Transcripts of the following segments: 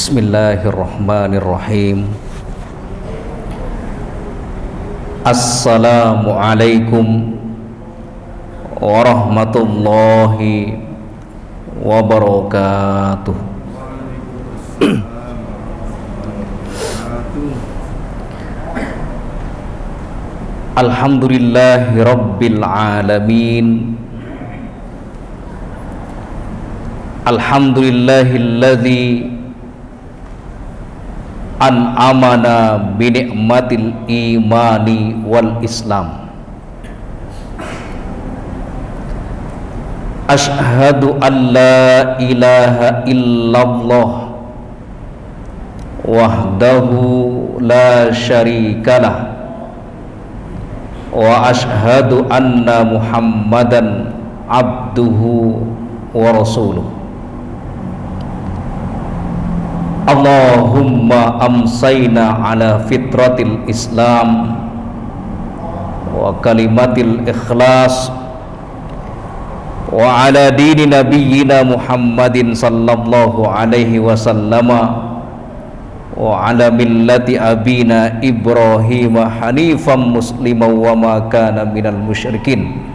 Bismillahirrahmanirrahim. Assalamualaikum warahmatullahi wabarakatuh. Alhamdulillahi rabbil alamin. Alhamdulillahilladzi an'amana bi ni'matil imani wal islam. Asyhadu an la ilaha illallah wahdahu la syarikalah wa asyhadu anna muhammadan abduhu wa rasuluh. Allahumma amsayna ala fitratil islam wa kalimatil ikhlas wa ala dini nabiyyina Muhammadin sallallahu alaihi wasallama wa ala millati abina Ibrahim hanifan musliman wa ma kana minal musyrikin.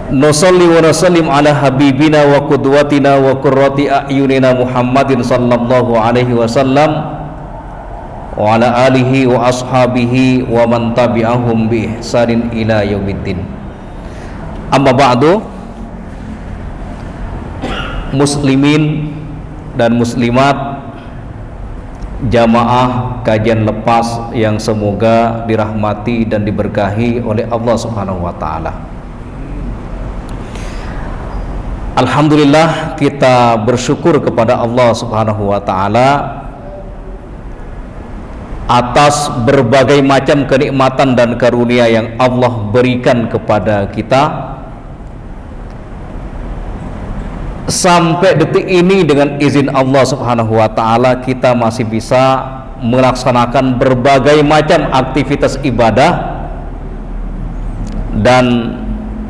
Nusalli wa nusallim ala habibina wa qudwatina wa qurrati a'yunina Muhammadin sallallahu alaihi wasallam wa ala alihi wa ashabihi wa man tabi'ahum bi ihsanin ila yaumiddin. Amma ba'du, muslimin dan muslimat, jamaah kajian lepas yang semoga dirahmati dan diberkahi oleh Allah Subhanahu wa taala. Alhamdulillah, kita bersyukur kepada Allah Subhanahu wa taala atas berbagai macam kenikmatan dan karunia yang Allah berikan kepada kita. Sampai detik ini dengan izin Allah Subhanahu wa taala kita masih bisa melaksanakan berbagai macam aktivitas ibadah, dan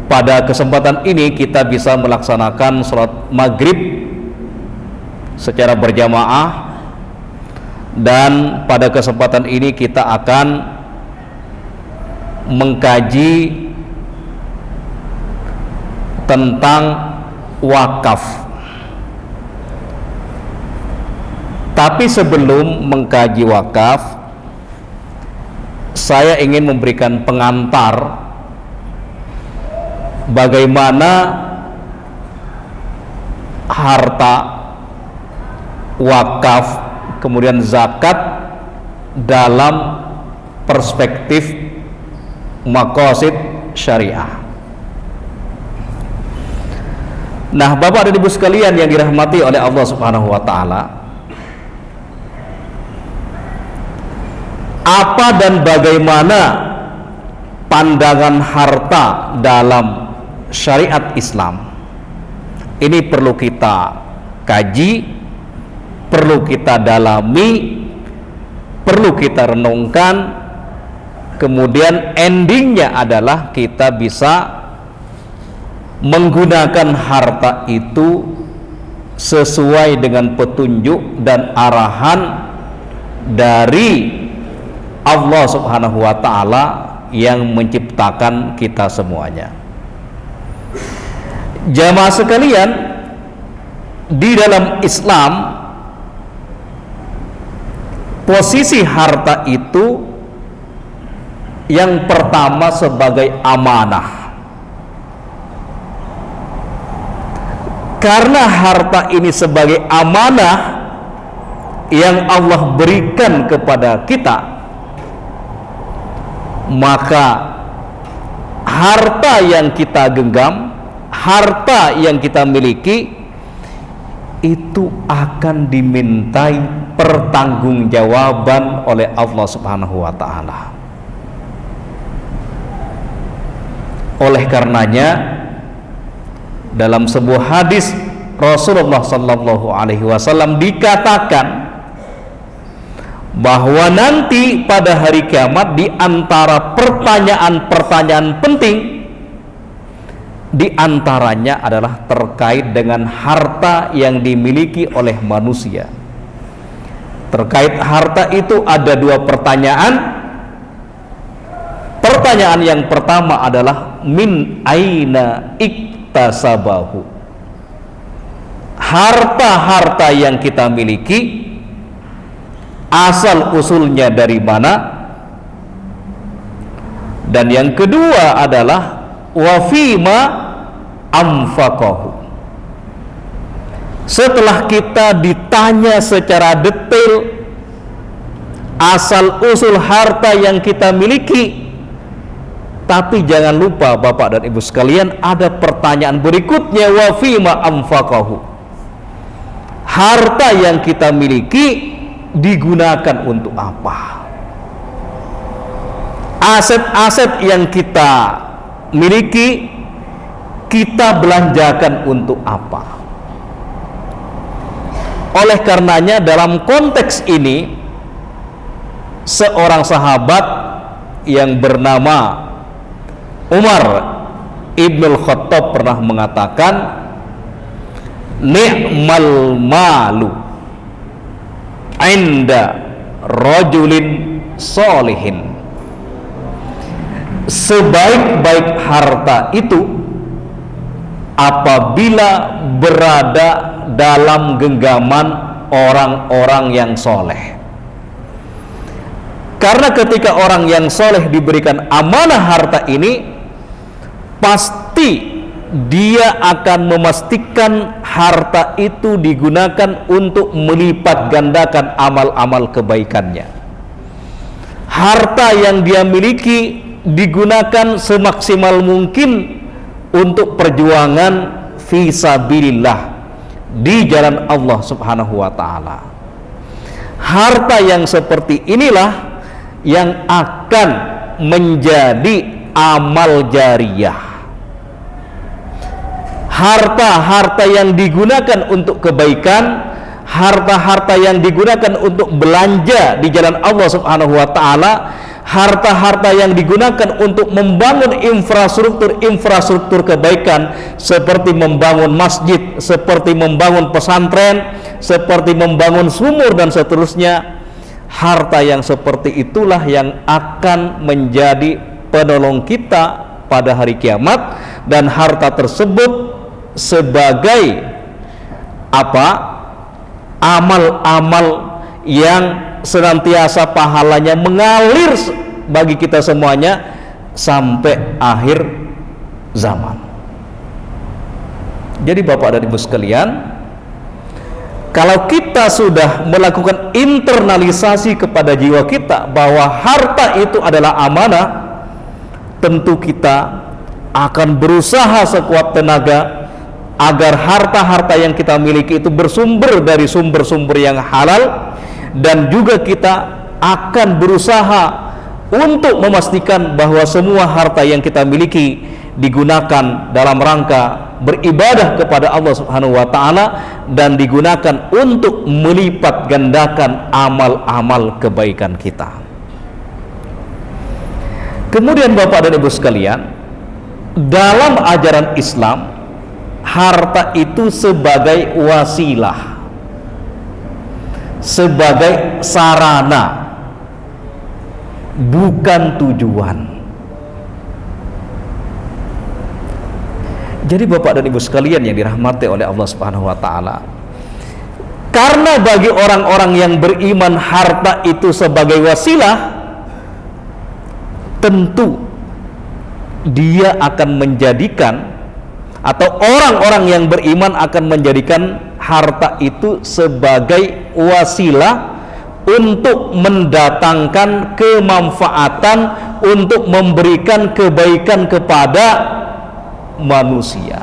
pada kesempatan ini kita bisa melaksanakan sholat maghrib secara berjamaah, dan pada kesempatan ini kita akan mengkaji tentang wakaf. Tapi sebelum mengkaji wakaf, saya ingin memberikan pengantar bagaimana harta wakaf kemudian zakat dalam perspektif maqasid syariah. Nah, Bapak dan Ibu sekalian yang dirahmati oleh Allah Subhanahu wa taala, apa dan bagaimana pandangan harta dalam syariat Islam? Ini perlu kita kaji, perlu kita dalami, perlu kita renungkan. Kemudian endingnya adalah kita bisa menggunakan harta itu sesuai dengan petunjuk dan arahan dari Allah Subhanahu wa taala yang menciptakan kita semuanya. Jamaah sekalian, di dalam Islam posisi harta itu yang pertama sebagai amanah. Karena harta ini sebagai amanah yang Allah berikan kepada kita, maka harta yang kita genggam, harta yang kita miliki itu akan dimintai pertanggungjawaban oleh Allah Subhanahu wa taala. Oleh karenanya, dalam sebuah hadis Rasulullah sallallahu alaihi wasallam dikatakan bahwa nanti pada hari kiamat di antara pertanyaan-pertanyaan penting Di antaranya adalah terkait dengan harta yang dimiliki oleh manusia. Terkait harta itu ada dua pertanyaan. Pertanyaan yang pertama adalah min aina iktasabahu. Harta-harta yang kita miliki asal usulnya dari mana? Dan yang kedua adalah wa fima anfaqahu. Setelah kita ditanya secara detail asal usul harta yang kita miliki, tapi jangan lupa Bapak dan Ibu sekalian, ada pertanyaan berikutnya, wa fima anfaqahu. Harta yang kita miliki digunakan untuk apa? Aset-aset yang kita miliki kita belanjakan untuk apa? Oleh karenanya dalam konteks ini seorang sahabat yang bernama Umar Ibnul Khattab pernah mengatakan, ni'mal malu inda rajulin solihin. Sebaik-baik harta itu apabila berada dalam genggaman orang-orang yang soleh. Karena ketika orang yang soleh diberikan amanah harta ini, pasti dia akan memastikan harta itu digunakan untuk melipat gandakan amal-amal kebaikannya. Harta yang dia miliki digunakan semaksimal mungkin untuk perjuangan fisabilillah di jalan Allah Subhanahu wa ta'ala. Harta yang seperti inilah yang akan menjadi amal jariyah. Harta-harta yang digunakan untuk kebaikan, harta-harta yang digunakan untuk belanja di jalan Allah Subhanahu wa ta'ala, harta-harta yang digunakan untuk membangun infrastruktur kebaikan seperti membangun masjid, seperti membangun pesantren, seperti membangun sumur dan seterusnya. Harta yang seperti itulah yang akan menjadi penolong kita pada hari kiamat, dan harta tersebut sebagai apa? Amal-amal yang senantiasa pahalanya mengalir bagi kita semuanya sampai akhir zaman. Jadi Bapak dan Ibu sekalian, kalau kita sudah melakukan internalisasi kepada jiwa kita bahwa harta itu adalah amanah, tentu kita akan berusaha sekuat tenaga agar harta-harta yang kita miliki itu bersumber dari sumber-sumber yang halal, dan juga kita akan berusaha untuk memastikan bahwa semua harta yang kita miliki digunakan dalam rangka beribadah kepada Allah Subhanahu wa ta'ala dan digunakan untuk melipat gandakan amal-amal kebaikan kita. Kemudian Bapak dan Ibu sekalian, dalam ajaran Islam, harta itu sebagai wasilah, sebagai sarana, bukan tujuan. Jadi Bapak dan Ibu sekalian yang dirahmati oleh Allah Subhanahu wa ta'ala, karena bagi orang-orang yang beriman harta itu sebagai wasilah, tentu dia akan menjadikan, atau orang-orang yang beriman akan menjadikan harta itu sebagai wasilah untuk mendatangkan kemanfaatan, untuk memberikan kebaikan kepada manusia.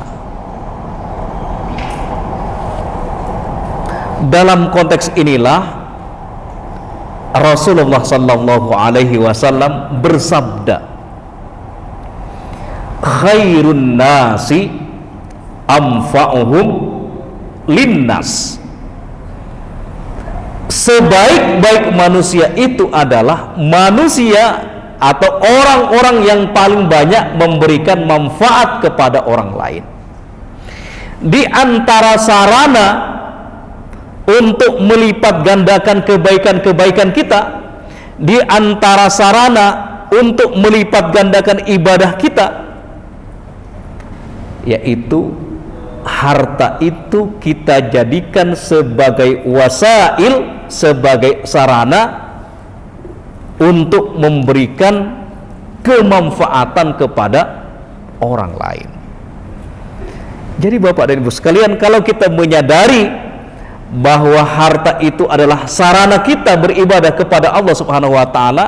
Dalam konteks inilah Rasulullah sallallahu alaihi wasallam bersabda, khairun nasi anfa'uhum linnas. Sebaik-baik manusia itu adalah manusia atau orang-orang yang paling banyak memberikan manfaat kepada orang lain. Di antara sarana untuk melipat gandakan kebaikan-kebaikan kita, di antara sarana untuk melipat gandakan ibadah kita, yaitu harta itu kita jadikan sebagai wasail, sebagai sarana untuk memberikan kemanfaatan kepada orang lain. Jadi Bapak dan Ibu sekalian, kalau kita menyadari bahwa harta itu adalah sarana kita beribadah kepada Allah Subhanahu wa taala,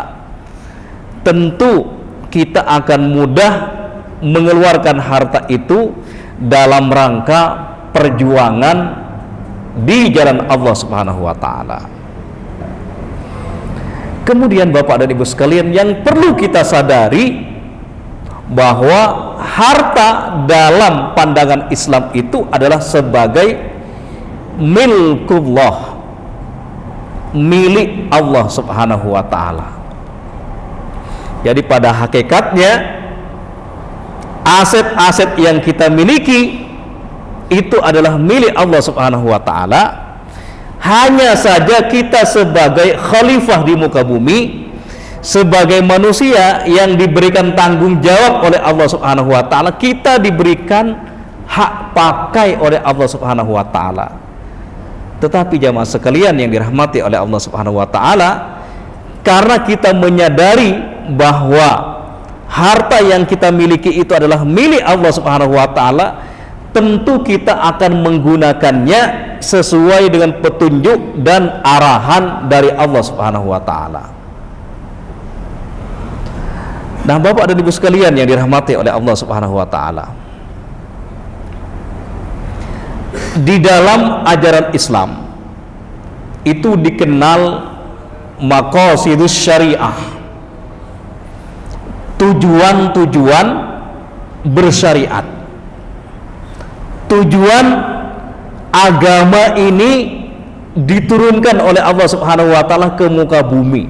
tentu kita akan mudah mengeluarkan harta itu dalam rangka perjuangan di jalan Allah Subhanahu wa taala. Kemudian Bapak dan Ibu sekalian, yang perlu kita sadari bahwa harta dalam pandangan Islam itu adalah sebagai milkullah, milik Allah Subhanahu wa taala. Jadi pada hakikatnya aset-aset yang kita miliki itu adalah milik Allah Subhanahu wa taala. Hanya saja kita sebagai khalifah di muka bumi, sebagai manusia yang diberikan tanggung jawab oleh Allah Subhanahu wa taala, kita diberikan hak pakai oleh Allah Subhanahu wa taala. Tetapi jamaah sekalian yang dirahmati oleh Allah Subhanahu wa taala, karena kita menyadari bahwa harta yang kita miliki itu adalah milik Allah Subhanahu wa taala, tentu kita akan menggunakannya sesuai dengan petunjuk dan arahan dari Allah Subhanahu wa taala. Nah, Bapak dan Ibu sekalian yang dirahmati oleh Allah Subhanahu wa taala, di dalam ajaran Islam itu dikenal maqasidus syariah, tujuan-tujuan bersyariat. Tujuan agama ini diturunkan oleh Allah Subhanahu wa taala ke muka bumi.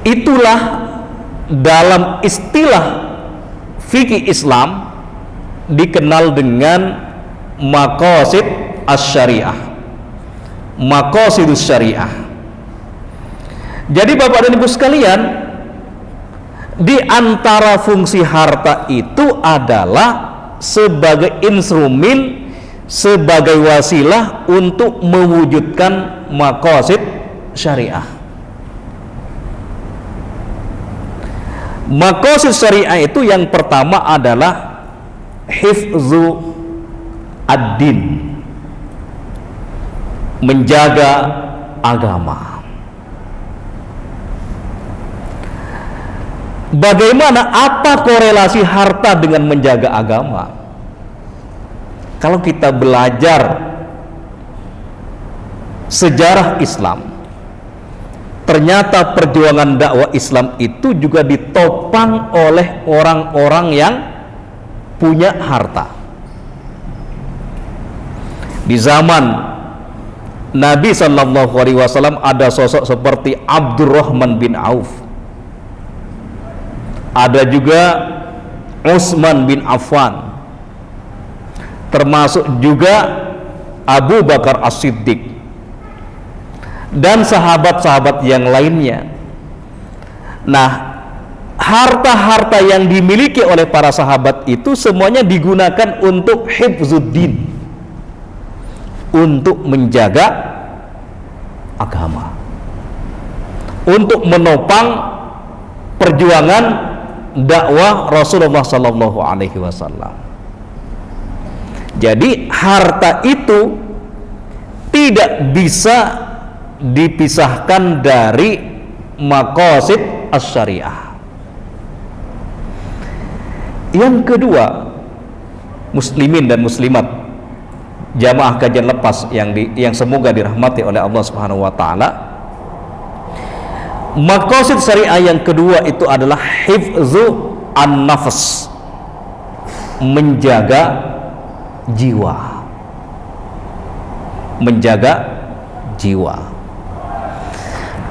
Itulah dalam istilah fikih Islam dikenal dengan maqasid asy-syariah, maqasidus syariah. Jadi Bapak dan Ibu sekalian, di antara fungsi harta itu adalah sebagai instrumen, sebagai wasilah untuk mewujudkan maqasid syariah. Maqasid syariah itu yang pertama adalah hifzu ad-din, menjaga agama. Bagaimana, apa korelasi harta dengan menjaga agama? Kalau kita belajar sejarah Islam, ternyata perjuangan dakwah Islam itu juga ditopang oleh orang-orang yang punya harta. Di zaman Nabi Shallallahu Alaihi Wasallam ada sosok seperti Abdurrahman bin Auf, ada juga Utsman bin Affan, termasuk juga Abu Bakar As-Siddiq dan sahabat-sahabat yang lainnya. Nah, harta-harta yang dimiliki oleh para sahabat itu semuanya digunakan untuk hifzuddin, untuk menjaga agama, untuk menopang perjuangan dakwah Rasulullah Sallallahu Alaihi Wasallam. Jadi harta itu tidak bisa dipisahkan dari maqasid asy-syariah. Yang kedua, muslimin dan muslimat jamaah kajian lepas yang semoga dirahmati oleh Allah Subhanahu wa taala, maqasid syariah yang kedua itu adalah hifzu an-nafs, menjaga jiwa, menjaga jiwa.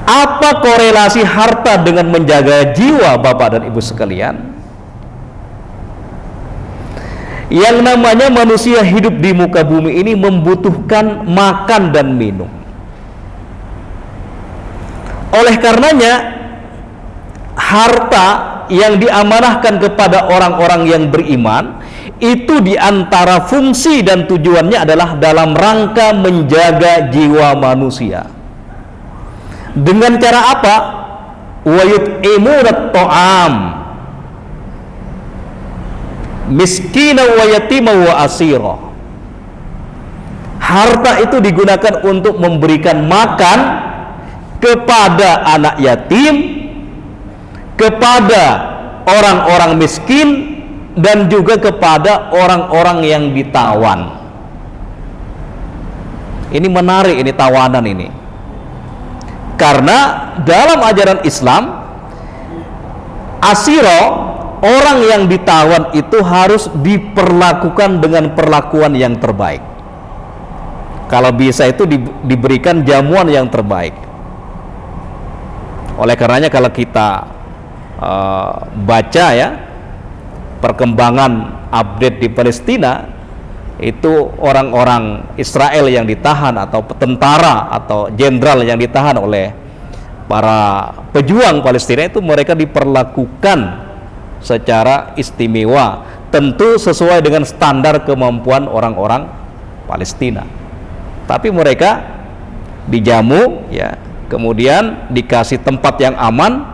Apa korelasi harta dengan menjaga jiwa, Bapak dan Ibu sekalian? Yang namanya manusia hidup di muka bumi ini membutuhkan makan dan minum. Oleh karenanya, harta yang diamanahkan kepada orang-orang yang beriman itu diantara fungsi dan tujuannya adalah dalam rangka menjaga jiwa manusia. Dengan cara apa? Wa yut'imunat ta'am miskina wa yatima wa asira. Harta itu digunakan untuk memberikan makan kepada anak yatim, kepada orang-orang miskin, dan juga kepada orang-orang yang ditawan. Ini menarik, ini tawanan ini. Karena dalam ajaran Islam, asiro, orang yang ditawan itu harus diperlakukan dengan perlakuan yang terbaik. Kalau bisa itu diberikan jamuan yang terbaik. Oleh karenanya kalau kita baca ya perkembangan update di Palestina, itu orang-orang Israel yang ditahan atau tentara atau jenderal yang ditahan oleh para pejuang Palestina itu mereka diperlakukan secara istimewa, tentu sesuai dengan standar kemampuan orang-orang Palestina. Tapi mereka dijamu ya, kemudian dikasih tempat yang aman,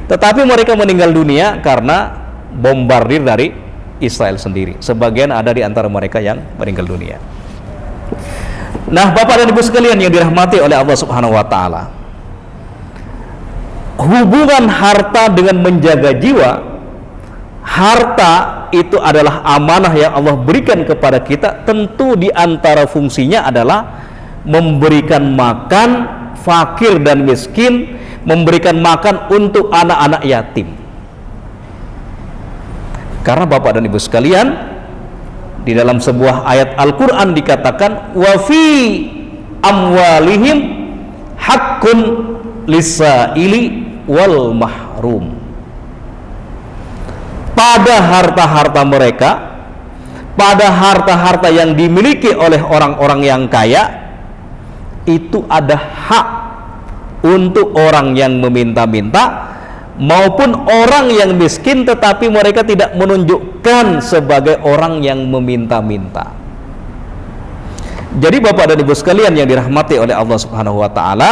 tetapi mereka meninggal dunia karena bombardir dari Israel sendiri. Sebagian ada di antara mereka yang meninggal dunia. Nah, Bapak dan Ibu sekalian yang dirahmati oleh Allah Subhanahu wa taala, hubungan harta dengan menjaga jiwa, harta itu adalah amanah yang Allah berikan kepada kita. Tentu di antara fungsinya adalah memberikan makan fakir dan miskin, memberikan makan untuk anak-anak yatim. Karena Bapak dan Ibu sekalian, di dalam sebuah ayat Al-Quran dikatakan, wa fi amwalihim haqqun lisaili wal mahrum. Pada harta-harta mereka, pada harta-harta yang dimiliki oleh orang-orang yang kaya, itu ada hak untuk orang yang meminta-minta maupun orang yang miskin, tetapi mereka tidak menunjukkan sebagai orang yang meminta-minta. Jadi Bapak dan Ibu sekalian yang dirahmati oleh Allah Subhanahu wa taala,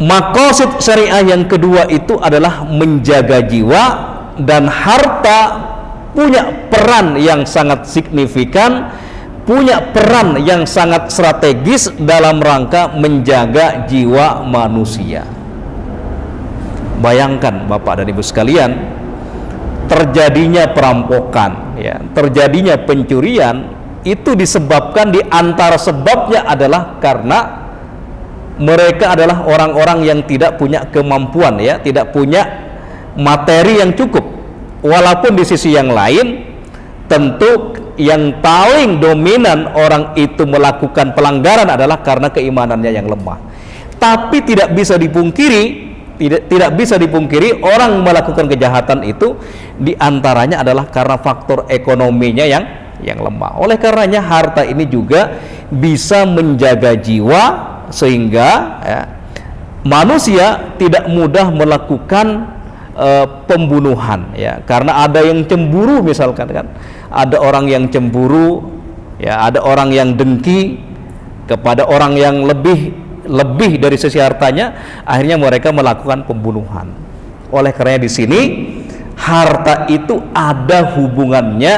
maqasid syariah yang kedua itu adalah menjaga jiwa, dan harta punya peran yang sangat signifikan, punya peran yang sangat strategis dalam rangka menjaga jiwa manusia. Bayangkan Bapak dan Ibu sekalian, terjadinya perampokan ya, terjadinya pencurian itu disebabkan, di antara sebabnya adalah karena mereka adalah orang-orang yang tidak punya kemampuan ya, tidak punya materi yang cukup. Walaupun di sisi yang lain tentu yang paling dominan orang itu melakukan pelanggaran adalah karena keimanannya yang lemah. Tapi tidak bisa dipungkiri, tidak bisa dipungkiri orang melakukan kejahatan itu diantaranya adalah karena faktor ekonominya yang lemah. Oleh karenanya harta ini juga bisa menjaga jiwa, sehingga ya, manusia tidak mudah melakukan pembunuhan ya, karena ada yang cemburu misalkan kan, ada orang yang cemburu ya, ada orang yang dengki kepada orang yang lebih dari sisi hartanya, akhirnya mereka melakukan pembunuhan. Oleh karena di sini harta itu ada hubungannya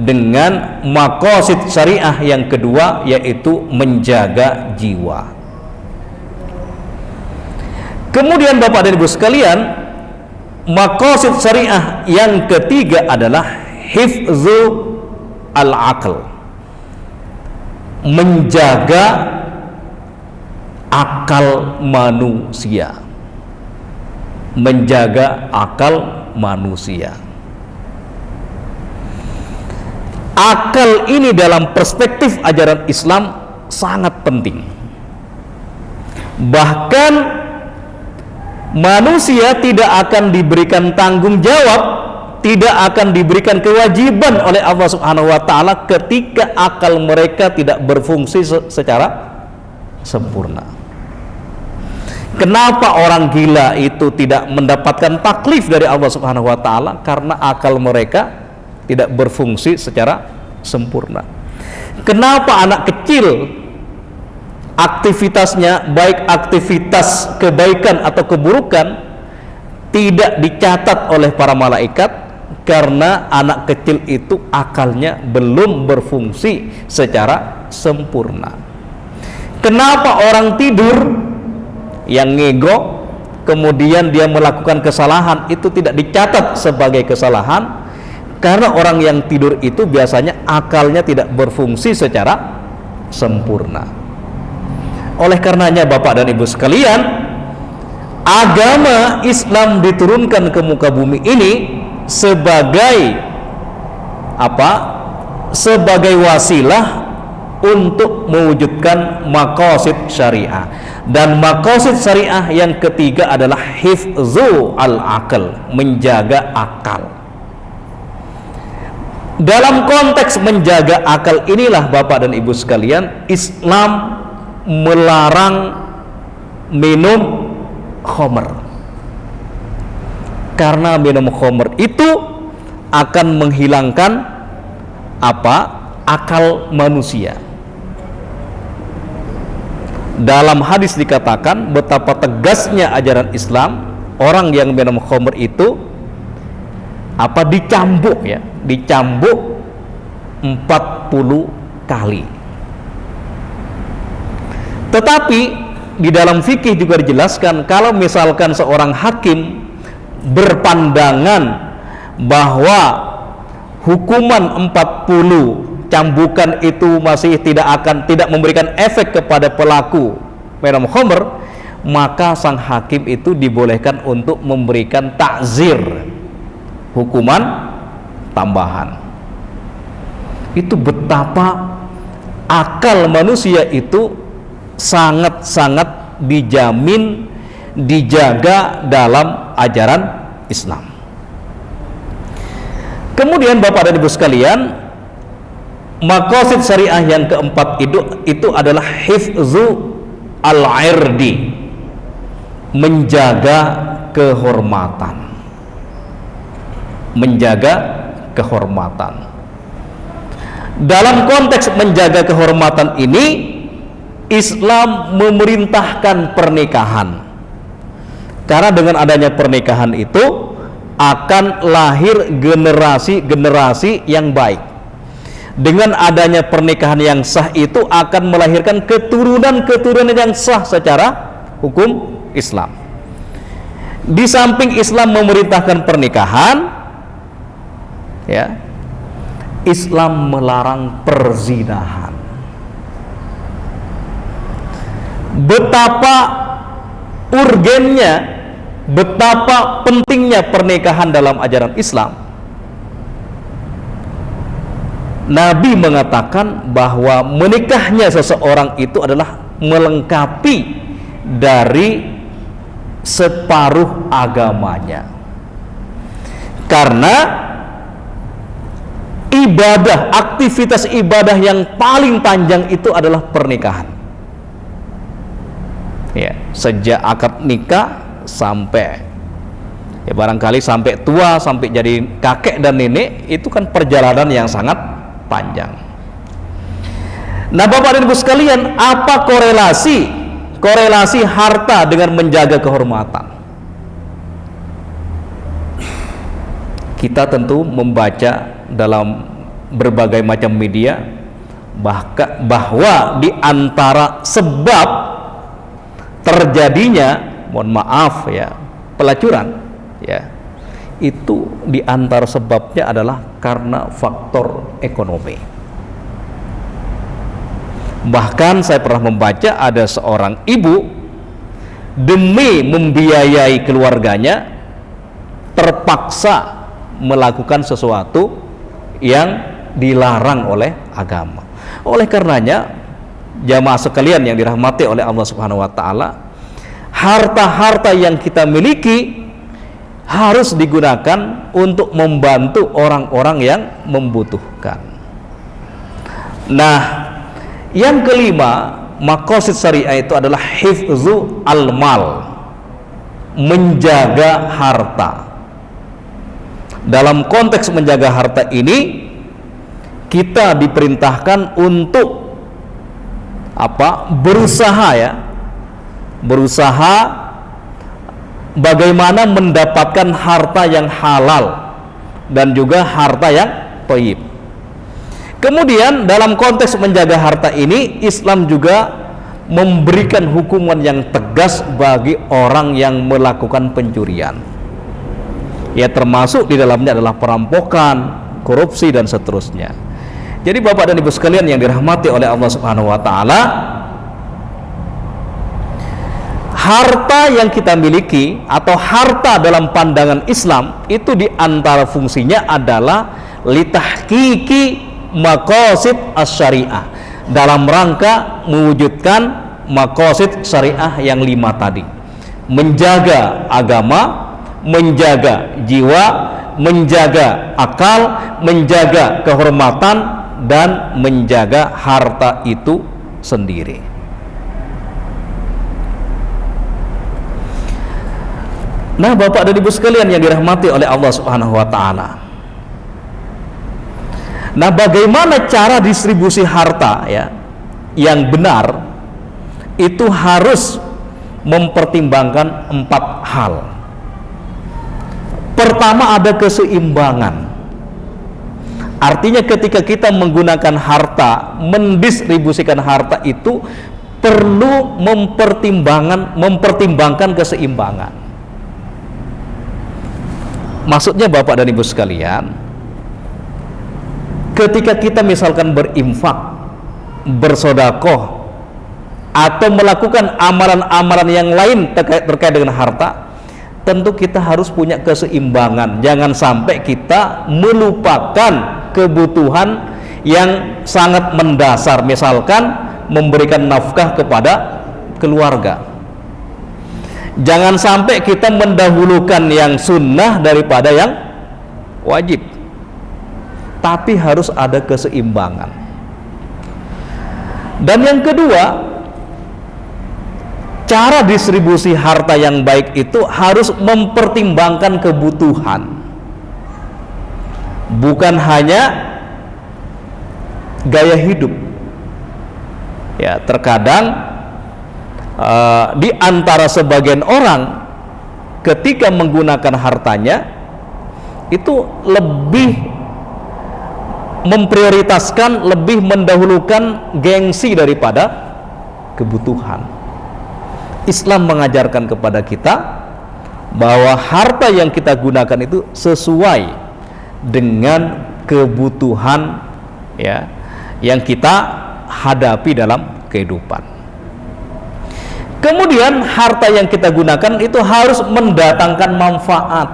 dengan maqasid syariah yang kedua, yaitu menjaga jiwa. Kemudian Bapak dan Ibu sekalian, maqasid syariah yang ketiga adalah hifzu al-aql, menjaga akal manusia, menjaga akal manusia. Akal ini dalam perspektif ajaran Islam sangat penting. Bahkan manusia tidak akan diberikan tanggung jawab, tidak akan diberikan kewajiban oleh Allah Subhanahu wa taala ketika akal mereka tidak berfungsi secara sempurna. Kenapa orang gila itu tidak mendapatkan taklif dari Allah Subhanahu wa taala? Karena akal mereka tidak berfungsi secara sempurna. Kenapa anak kecil aktivitasnya, baik aktivitas kebaikan atau keburukan, tidak dicatat oleh para malaikat? Karena anak kecil itu akalnya belum berfungsi secara sempurna. Kenapa orang tidur yang ngego kemudian dia melakukan kesalahan itu tidak dicatat sebagai kesalahan? Karena orang yang tidur itu biasanya akalnya tidak berfungsi secara sempurna. Oleh karenanya Bapak dan Ibu sekalian, agama Islam diturunkan ke muka bumi ini sebagai apa? Sebagai wasilah untuk mewujudkan maqasid syariah. Dan maqasid syariah yang ketiga adalah hifzu al-aql, menjaga akal. Dalam konteks menjaga akal inilah Bapak dan Ibu sekalian, Islam melarang minum khamr. Karena minum khamr itu akan menghilangkan apa? Akal manusia. Dalam hadis dikatakan betapa tegasnya ajaran Islam, orang yang minum khamr itu apa? Dicambuk ya, dicambuk 40 kali. Tetapi di dalam fikih juga dijelaskan, kalau misalkan seorang hakim berpandangan bahwa hukuman 40 cambukan itu masih tidak memberikan efek kepada pelaku minum khamr, maka sang hakim itu dibolehkan untuk memberikan takzir, hukuman tambahan. Itu betapa akal manusia itu sangat-sangat dijamin, dijaga dalam ajaran Islam. Kemudian Bapak dan Ibu sekalian, maqasid syariah yang keempat itu adalah hifzu al-irdi, menjaga kehormatan. Menjaga kehormatan. Dalam konteks menjaga kehormatan ini, Islam memerintahkan pernikahan. Karena dengan adanya pernikahan itu akan lahir generasi-generasi yang baik. Dengan adanya pernikahan yang sah itu akan melahirkan keturunan-keturunan yang sah secara hukum Islam. Di samping Islam memerintahkan pernikahan, ya, Islam melarang perzinahan. Betapa urgennya, betapa pentingnya pernikahan dalam ajaran Islam. Nabi mengatakan bahwa menikahnya seseorang itu adalah melengkapi dari separuh agamanya. Karena ibadah, aktivitas ibadah yang paling panjang itu adalah pernikahan. Ya, sejak akad nikah sampai ya barangkali sampai tua, sampai jadi kakek dan nenek, itu kan perjalanan yang sangat panjang. Nah, Bapak dan Ibu sekalian, apa korelasi harta dengan menjaga kehormatan? Kita tentu membaca dalam berbagai macam media bahwa di antara sebab terjadinya, mohon maaf ya, pelacuran ya, itu di antara sebabnya adalah karena faktor ekonomi. Bahkan saya pernah membaca ada seorang ibu demi membiayai keluarganya terpaksa melakukan sesuatu yang dilarang oleh agama. Oleh karenanya jamaah sekalian yang dirahmati oleh Allah Subhanahu wa taala, harta-harta yang kita miliki harus digunakan untuk membantu orang-orang yang membutuhkan. Nah, yang kelima, maqasid syariah itu adalah hifzu al-mal, menjaga harta. Dalam konteks menjaga harta ini, kita diperintahkan untuk berusaha bagaimana mendapatkan harta yang halal dan juga harta yang thayyib. Kemudian dalam konteks menjaga harta ini, Islam juga memberikan hukuman yang tegas bagi orang yang melakukan pencurian. Ya, termasuk di dalamnya adalah perampokan, korupsi dan seterusnya. Jadi Bapak dan Ibu sekalian yang dirahmati oleh Allah Subhanahu wa taala, harta yang kita miliki atau harta dalam pandangan Islam itu di antara fungsinya adalah litahqiqi maqasid asy-syariah, dalam rangka mewujudkan maqasid syariah yang 5 tadi. Menjaga agama, menjaga jiwa, menjaga akal, menjaga kehormatan, dan menjaga harta itu sendiri. Nah, Bapak dan Ibu sekalian yang dirahmati oleh Allah Subhanahu wa taala. Nah, bagaimana cara distribusi harta yang benar? Itu harus mempertimbangkan 4 hal. Pertama, ada keseimbangan. Artinya ketika kita menggunakan harta, mendistribusikan harta itu perlu mempertimbangkan keseimbangan. Maksudnya Bapak dan Ibu sekalian, ketika kita misalkan berinfak, bersedekah, atau melakukan amalan-amalan yang lain terkait dengan harta, tentu kita harus punya keseimbangan. Jangan sampai kita melupakan kebutuhan yang sangat mendasar, misalkan memberikan nafkah kepada keluarga. Jangan sampai kita mendahulukan yang sunnah daripada yang wajib, tapi harus ada keseimbangan. Dan yang kedua, cara distribusi harta yang baik itu harus mempertimbangkan kebutuhan, bukan hanya gaya hidup. Ya, terkadang di antara sebagian orang ketika menggunakan hartanya itu lebih memprioritaskan, lebih mendahulukan gengsi daripada kebutuhan. Islam mengajarkan kepada kita bahwa harta yang kita gunakan itu sesuai dengan kebutuhan yang kita hadapi dalam kehidupan. Kemudian harta yang kita gunakan itu harus mendatangkan manfaat.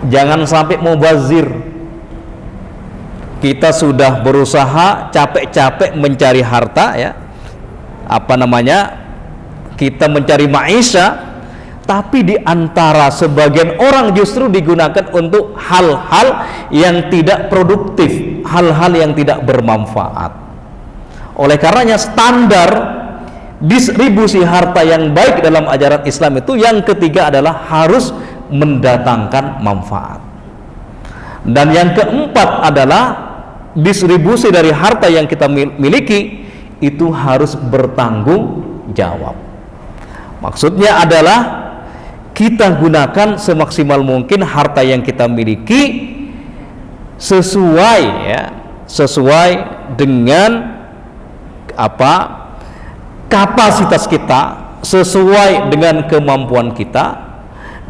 Jangan sampai mubazir. Kita sudah berusaha capek-capek mencari harta, kita mencari maisha, tapi di antara sebagian orang justru digunakan untuk hal-hal yang tidak produktif, hal-hal yang tidak bermanfaat. Oleh karenanya standar distribusi harta yang baik dalam ajaran Islam itu yang ketiga adalah harus mendatangkan manfaat. Dan yang keempat adalah distribusi dari harta yang kita miliki itu harus bertanggung jawab. Maksudnya adalah kita gunakan semaksimal mungkin harta yang kita miliki sesuai dengan kapasitas kita, sesuai dengan kemampuan kita,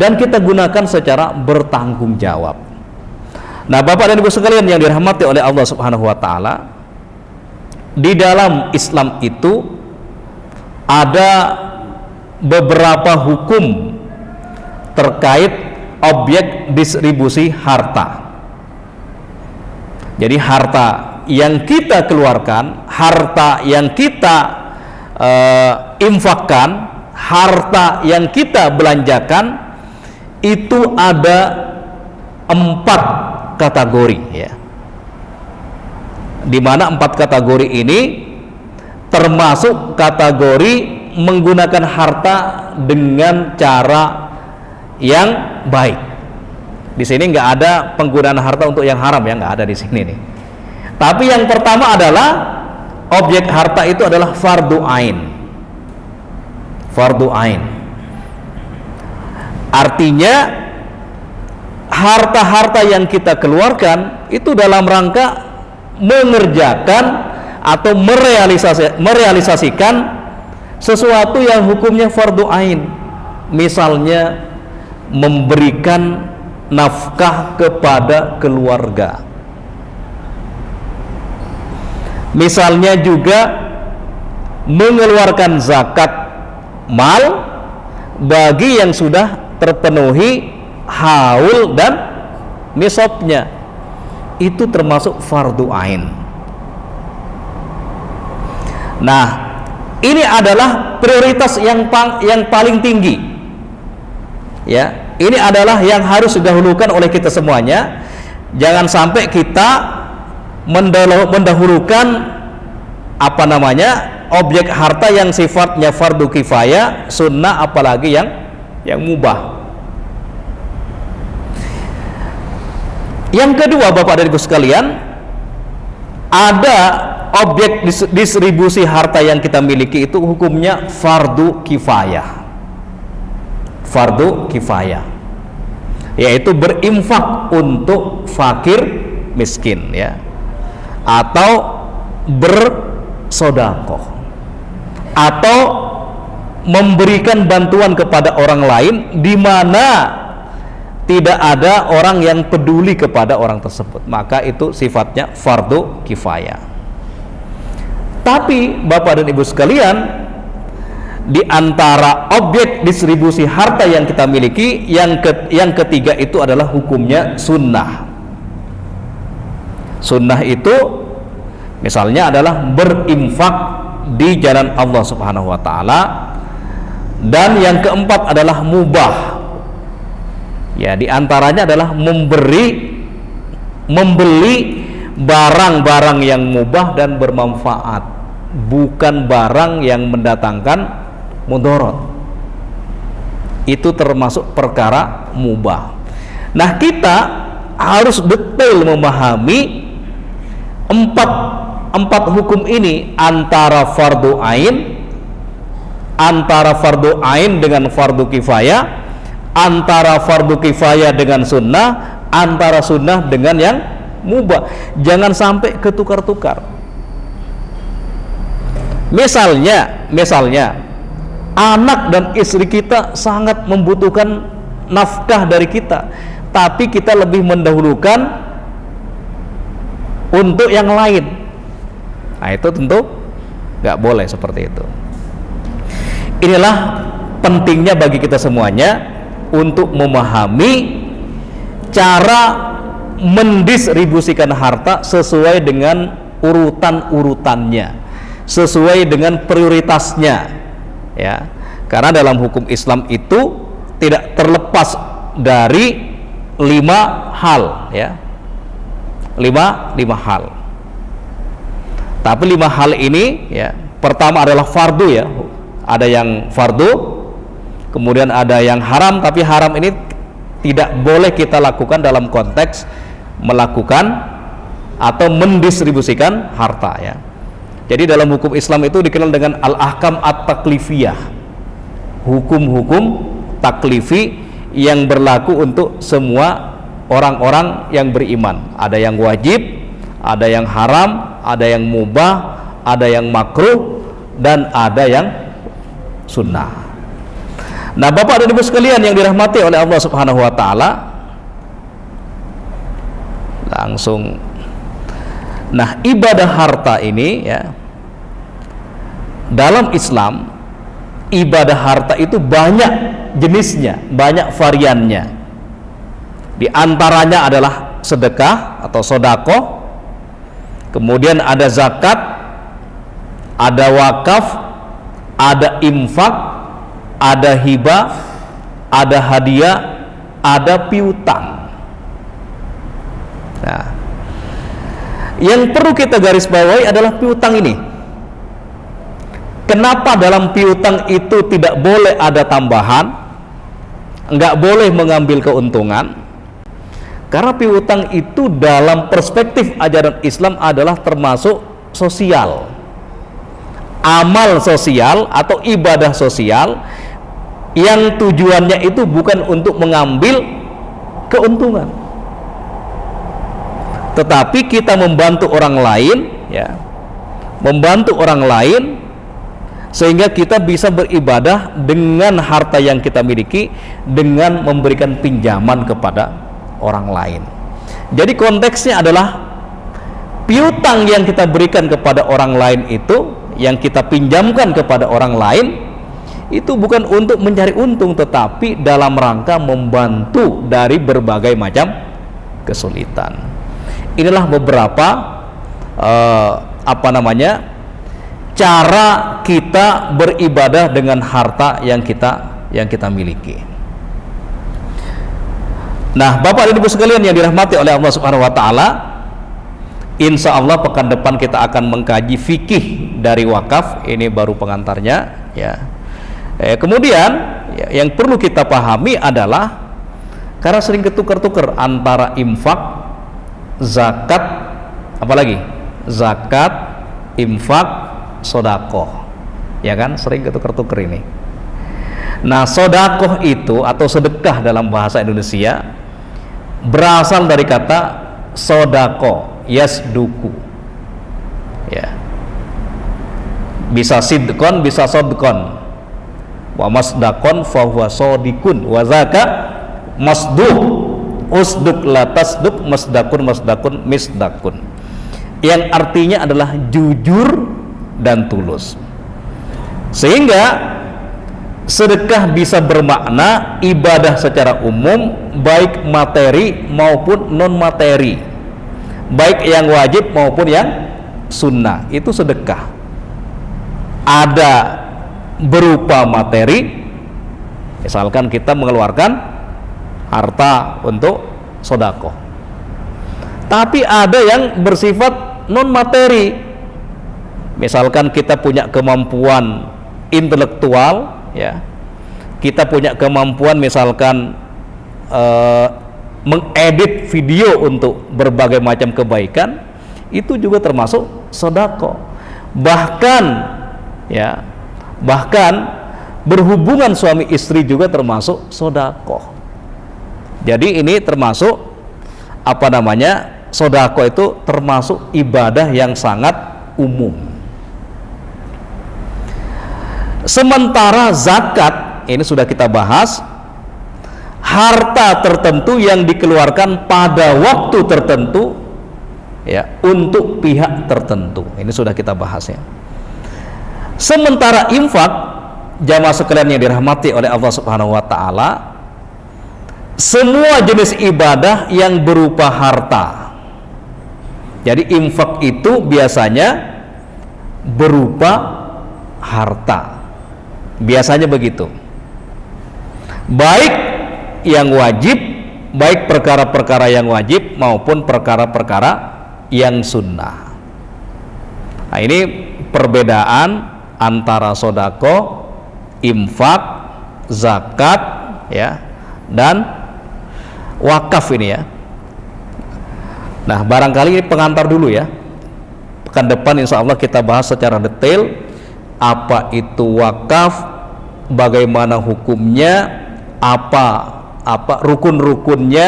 dan kita gunakan secara bertanggung jawab. Nah, Bapak dan Ibu sekalian yang dirahmati oleh Allah Subhanahu wa taala, di dalam Islam itu ada beberapa hukum terkait objek distribusi harta. Jadi harta yang kita keluarkan, harta yang kita infakkan, harta yang kita belanjakan, itu ada 4 kategori, ya. Di mana 4 kategori ini termasuk kategori menggunakan harta dengan cara yang baik. Di sini nggak ada penggunaan harta untuk yang haram, ya, nggak ada di sini nih. Tapi yang pertama adalah objek harta itu adalah fardu ain. Fardu ain. Artinya harta-harta yang kita keluarkan itu dalam rangka mengerjakan atau merealisasikan sesuatu yang hukumnya fardu ain. Misalnya memberikan nafkah kepada keluarga. Misalnya juga mengeluarkan zakat mal bagi yang sudah terpenuhi haul dan nisabnya, itu termasuk fardu ain. Nah, ini adalah prioritas yang paling tinggi, ya. Ini adalah yang harus didahulukan oleh kita semuanya. Jangan sampai kita mendahulukan objek harta yang sifatnya fardu kifayah, sunnah, apalagi yang mubah. Yang kedua, Bapak dan Ibu sekalian, ada objek distribusi harta yang kita miliki itu hukumnya fardu kifayah. Fardu kifayah, yaitu berinfak untuk fakir miskin, ya, atau bersodakoh, atau memberikan bantuan kepada orang lain di mana tidak ada orang yang peduli kepada orang tersebut, maka itu sifatnya fardu kifayah. Tapi Bapak dan Ibu sekalian, di antara objek distribusi harta yang kita miliki, yang ketiga itu adalah hukumnya sunnah. Sunnah itu misalnya adalah berinfak di jalan Allah Subhanahu wa taala, dan yang keempat adalah mubah. Ya, di antaranya adalah membeli barang-barang yang mubah dan bermanfaat, bukan barang yang mendatangkan mudarat. Itu termasuk perkara mubah. Nah, kita harus detail memahami empat hukum ini, antara fardu ain dengan fardu kifayah, antara fardu kifayah dengan sunnah, antara sunnah dengan yang mubah. Jangan sampai ketukar-tukar. Misalnya anak dan istri kita sangat membutuhkan nafkah dari kita, tapi kita lebih mendahulukan untuk yang lain. Nah, itu tentu nggak boleh seperti itu. Inilah pentingnya bagi kita semuanya untuk memahami cara mendistribusikan harta sesuai dengan urutan-urutannya, sesuai dengan prioritasnya, ya. Karena dalam hukum Islam itu tidak terlepas dari 5 hal, ya. 5 hal. Tapi 5 hal ini, ya, pertama adalah fardu, ya. Ada yang fardu, kemudian ada yang haram, tapi haram ini tidak boleh kita lakukan dalam konteks melakukan atau mendistribusikan harta, ya. Jadi dalam hukum Islam itu dikenal dengan al-ahkam at-taklifiyah, hukum-hukum taklifi yang berlaku untuk semua orang-orang yang beriman. Ada yang wajib, ada yang haram, ada yang mubah, ada yang makruh, dan ada yang sunnah. Nah, Bapak dan Ibu sekalian yang dirahmati oleh Allah Subhanahu wa taala, langsung, nah, ibadah harta ini, ya, dalam Islam ibadah harta itu banyak jenisnya, banyak variannya. Di antaranya adalah sedekah atau sodakoh, kemudian ada zakat, ada wakaf, ada infak, ada hibah, ada hadiah, ada piutang. Nah, yang perlu kita garis bawahi adalah piutang ini. Kenapa dalam piutang itu tidak boleh ada tambahan, nggak boleh mengambil keuntungan? Karena piutang itu dalam perspektif ajaran Islam adalah termasuk sosial, amal sosial atau ibadah sosial yang tujuannya itu bukan untuk mengambil keuntungan, tetapi kita membantu orang lain, ya, membantu orang lain sehingga kita bisa beribadah dengan harta yang kita miliki dengan memberikan pinjaman kepada orang lain. Jadi konteksnya adalah piutang yang kita berikan kepada orang lain itu, yang kita pinjamkan kepada orang lain itu bukan untuk mencari untung, tetapi dalam rangka membantu dari berbagai macam kesulitan. Inilah beberapa cara kita beribadah dengan harta yang kita miliki. Nah, Bapak dan Ibu sekalian yang dirahmati oleh Allah Subhanahu wa taala, insya Allah pekan depan kita akan mengkaji fikih dari wakaf. Ini baru pengantarnya, ya. Kemudian yang perlu kita pahami adalah karena sering ketukar-tukar antara infak, zakat, apalagi zakat, infak, sodakoh, ya kan, sering ketukar-tukar ini. Nah, sodakoh itu atau sedekah dalam bahasa Indonesia berasal dari kata sodako, yasduku, ya, bisa sidkon, bisa sodkon, wa masdakon fahuwa sodikun, wa zaka masduh, usduk latasduk, masdakun misdakun, yang artinya adalah jujur dan tulus. Sehingga sedekah bisa bermakna ibadah secara umum, baik materi maupun non materi, baik yang wajib maupun yang sunnah. Itu sedekah. Ada berupa materi, misalkan kita mengeluarkan harta untuk sodakoh, tapi ada yang bersifat non materi, misalkan kita punya kemampuan intelektual, ya, kita punya kemampuan misalkan mengedit video untuk berbagai macam kebaikan, itu juga termasuk sedekah. Bahkan berhubungan suami istri juga termasuk sedekah. Jadi ini termasuk sedekah itu termasuk ibadah yang sangat umum. Sementara zakat, ini sudah kita bahas, harta tertentu yang dikeluarkan pada waktu tertentu, ya, untuk pihak tertentu. Ini sudah kita bahas, ya. Sementara infak, jamaah sekalian yang dirahmati oleh Allah Subhanahu wa taala, semua jenis ibadah yang berupa harta. Jadi infak itu biasanya berupa harta. Biasanya begitu, baik yang wajib, baik perkara-perkara yang wajib maupun perkara-perkara yang sunnah. Nah, ini perbedaan antara sodako, infak, zakat, ya, dan wakaf ini, ya. Nah, barangkali ini pengantar dulu, ya. Pekan depan insya Allah kita bahas secara detail apa itu wakaf, bagaimana hukumnya, apa rukun-rukunnya,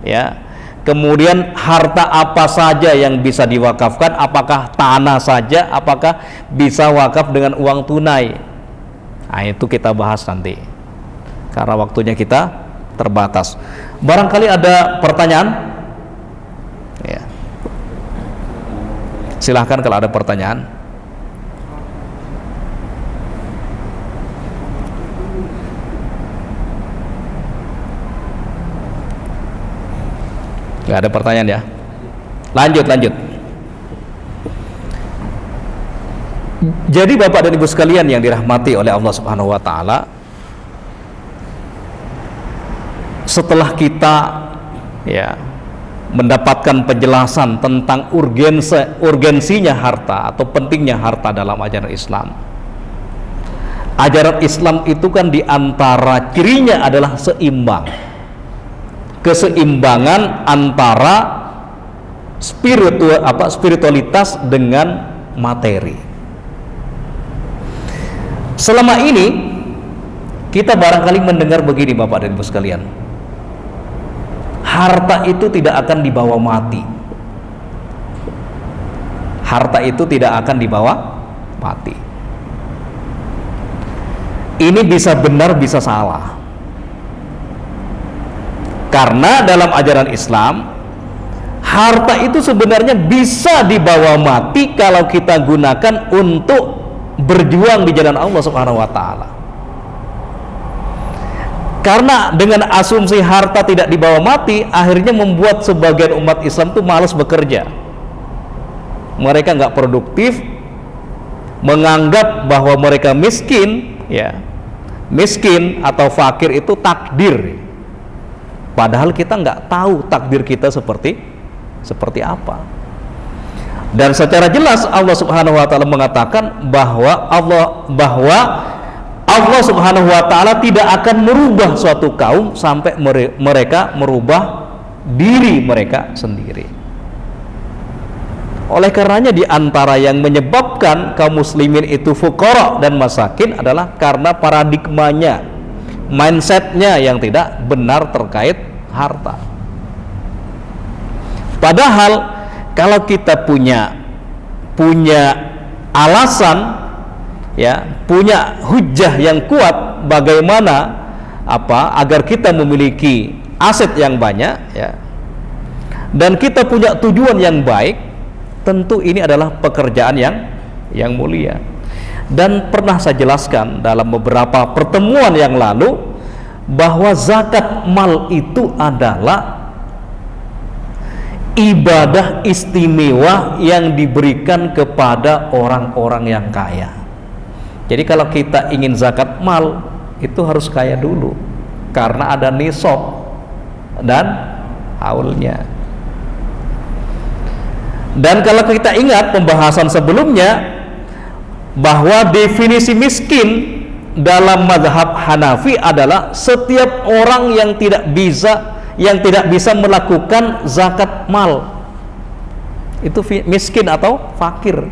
ya. Kemudian harta apa saja yang bisa diwakafkan, apakah tanah saja, apakah bisa wakaf dengan uang tunai. Nah, itu kita bahas nanti karena waktunya kita terbatas. Barangkali ada pertanyaan, ya. Silahkan kalau ada pertanyaan. Gak ada pertanyaan, ya. Lanjut. Jadi Bapak dan Ibu sekalian yang dirahmati oleh Allah Subhanahu wa taala, setelah kita mendapatkan penjelasan tentang urgensinya harta atau pentingnya harta dalam ajaran Islam. Ajaran Islam itu kan diantara cirinya adalah seimbang. Keseimbangan antara spiritualitas dengan materi. Selama ini kita barangkali mendengar begini Bapak dan Ibu sekalian, harta itu tidak akan dibawa mati. Harta itu tidak akan dibawa mati. Ini bisa benar bisa salah. Karena dalam ajaran Islam, harta itu sebenarnya bisa dibawa mati kalau kita gunakan untuk berjuang di jalan Allah Subhanahu wa taala. Karena dengan asumsi harta tidak dibawa mati, akhirnya membuat sebagian umat Islam itu malas bekerja. Mereka nggak produktif, menganggap bahwa mereka miskin, miskin atau fakir itu takdir. Padahal kita nggak tahu takdir kita seperti apa. Dan secara jelas Allah Subhanahu wa taala mengatakan bahwa Allah Subhanahu wa taala tidak akan merubah suatu kaum sampai mereka merubah diri mereka sendiri. Oleh karenanya di antara yang menyebabkan kaum muslimin itu fuqara dan masakin adalah karena paradigmanya, mindsetnya yang tidak benar terkait harta. Padahal kalau kita punya alasan, punya hujjah yang kuat bagaimana agar kita memiliki aset yang banyak, dan kita punya tujuan yang baik, tentu ini adalah pekerjaan yang mulia. Dan pernah saya jelaskan dalam beberapa pertemuan yang lalu bahwa zakat mal itu adalah ibadah istimewa yang diberikan kepada orang-orang yang kaya. Jadi kalau kita ingin zakat mal, itu harus kaya dulu, karena ada nisab dan haulnya. Dan kalau kita ingat pembahasan sebelumnya, bahwa definisi miskin dalam mazhab Hanafi adalah setiap orang yang tidak bisa melakukan zakat mal, itu miskin atau fakir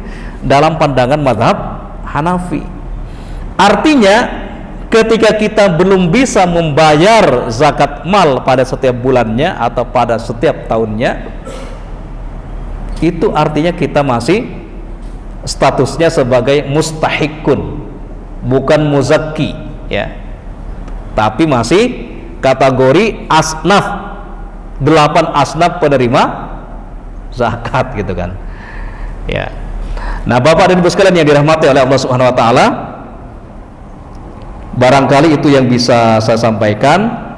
dalam pandangan mazhab Hanafi. Artinya ketika kita belum bisa membayar zakat mal pada setiap bulannya atau pada setiap tahunnya, itu artinya kita masih statusnya sebagai mustahikun, bukan muzakki, tapi masih kategori asnaf, 8 asnaf penerima zakat gitu kan. Nah Bapak dan Ibu sekalian yang dirahmati oleh Allah Subhanahu wa taala, barangkali itu yang bisa saya sampaikan.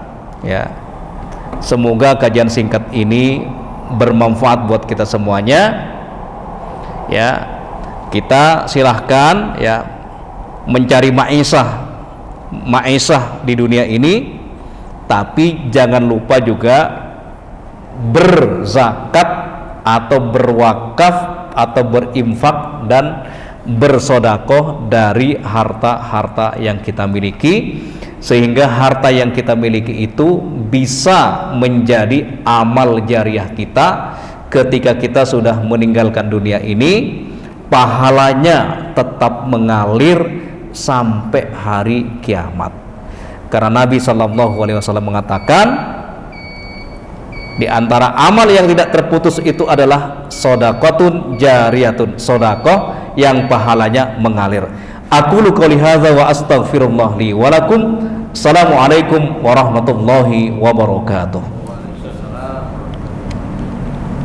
Semoga kajian singkat ini bermanfaat buat kita semuanya. Kita silahkan mencari maisah di dunia ini, tapi jangan lupa juga berzakat atau berwakaf atau berinfak dan bersodakoh dari harta-harta yang kita miliki, sehingga harta yang kita miliki itu bisa menjadi amal jariah kita ketika kita sudah meninggalkan dunia ini. Pahalanya tetap mengalir sampai hari kiamat. Karena Nabi SAW mengatakan, di antara amal yang tidak terputus itu adalah sodakotun jariyatun, sodakoh yang pahalanya mengalir. Aqulu qouli hadza wa astaghfirullah li wa lakum. Assalamualaikum warahmatullahi wabarakatuh.